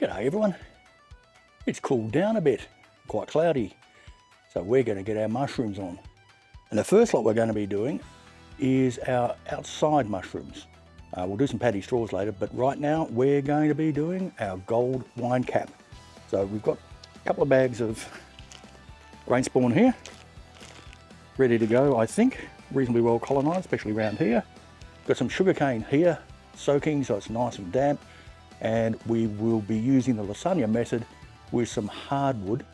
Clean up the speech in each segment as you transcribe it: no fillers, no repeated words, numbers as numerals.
G'day everyone. It's cooled down a bit, quite cloudy, so we're going to get our mushrooms on. And the first lot we're going to be doing is our outside mushrooms. We'll do some paddy straws later, but right now we're going to be doing our Gold Winecap. So we've got a couple of bags of grain spawn here, ready to go, I think. Reasonably well colonised, especially around here. Got some sugarcane here, soaking so it's nice and damp. And we will be using the lasagna method with some hardwood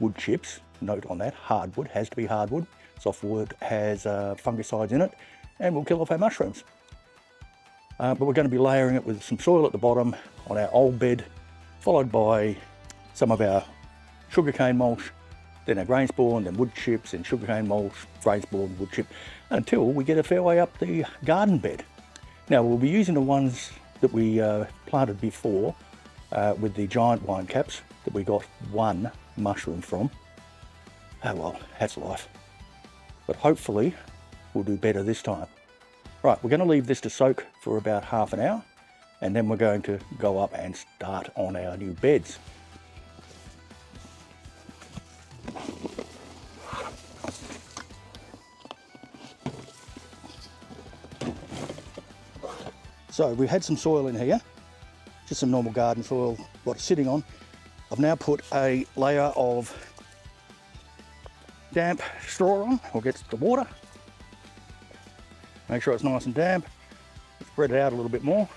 wood chips. Note on that, hardwood, has to be hardwood. Softwood has fungicides in it and will kill off our mushrooms. But we're going to be layering it with some soil at the bottom on our old bed, followed by some of our sugarcane mulch, then our grain spawn, then wood chips, and sugarcane mulch, grain spawn, wood chip, until we get a fair way up the garden bed. Now we'll be using the ones that we planted before with the giant wine caps that we got one mushroom from. Oh well, that's life. But hopefully we'll do better this time. Right, we're going to leave this to soak for about half an hour, and then we're going to go up and start on our new beds. So we had some soil in here, just some normal garden soil, what it's sitting on. I've now put a layer of damp straw on, or gets the water. Make sure it's nice and damp. Spread it out a little bit more.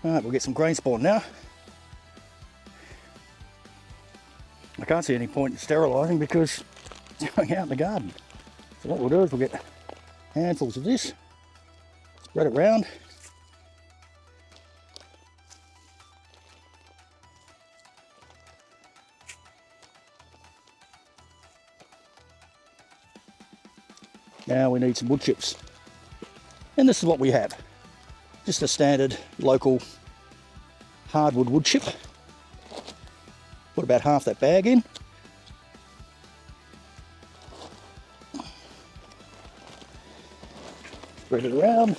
All right, we'll get some grain spawn now. I can't see any point in sterilising because it's going out in the garden. So what we'll do is we'll get handfuls of this, spread it round. Now we need some wood chips. And this is what we have. Just a standard local hardwood wood chip. Put about half that bag in. Spread it around.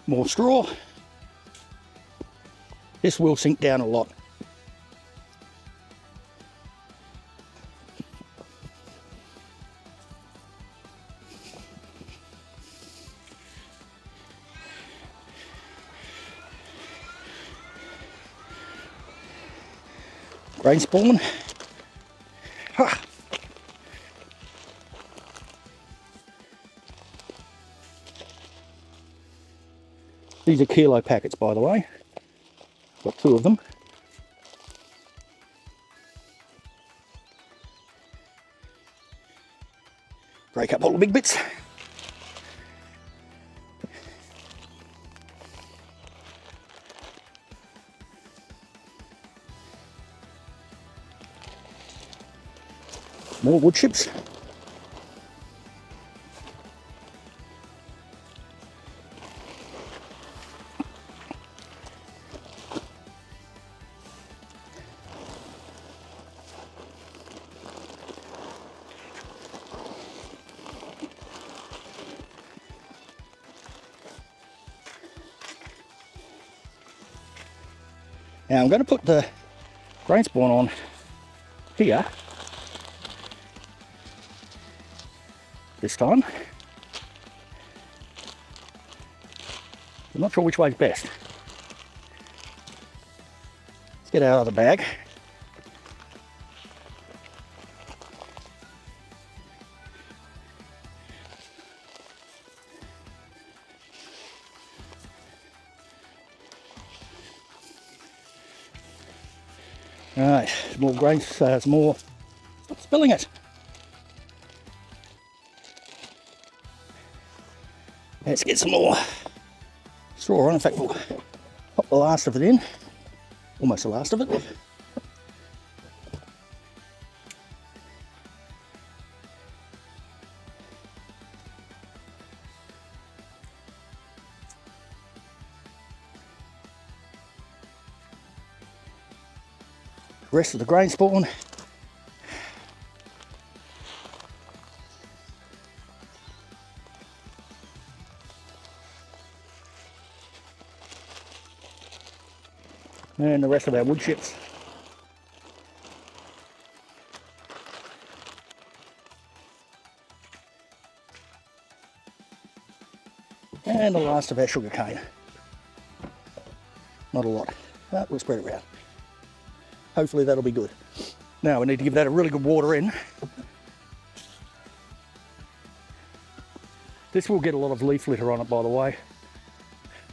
More straw. This will sink down a lot. Grain spawn. Ha. These are kilo packets, by the way. Got two of them. Break up all the big bits. More wood chips. Now I'm going to put the grain spawn on here this time. I'm not sure which way is best. Let's get out of the bag. All right, some more grain, some more. Stop spilling it. Let's get some more straw on. In fact, we'll pop the last of it in. Almost the last of it. rest of the grain spawn. And the rest of our wood chips. And the last of our sugarcane. Not a lot, but we'll spread it around. Hopefully that'll be good. Now we need to give that a really good water in. This will get a lot of leaf litter on it, by the way,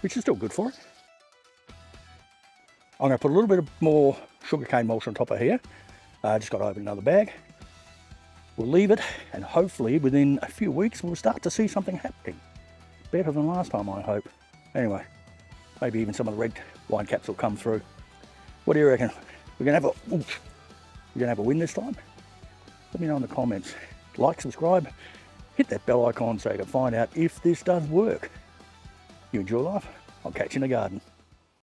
which is still good for it. I'm going to put a little bit of more sugarcane mulch on top of here. Just got to open another bag. We'll leave it, and hopefully within a few weeks we'll start to see something happening. Better than last time, I hope. Anyway, maybe even some of the red wine caps will come through. What do you reckon? We're gonna have a win this time? Let me know in the comments. Like, subscribe, hit that bell icon so you can find out if this does work. You enjoy life? I'll catch you in the garden.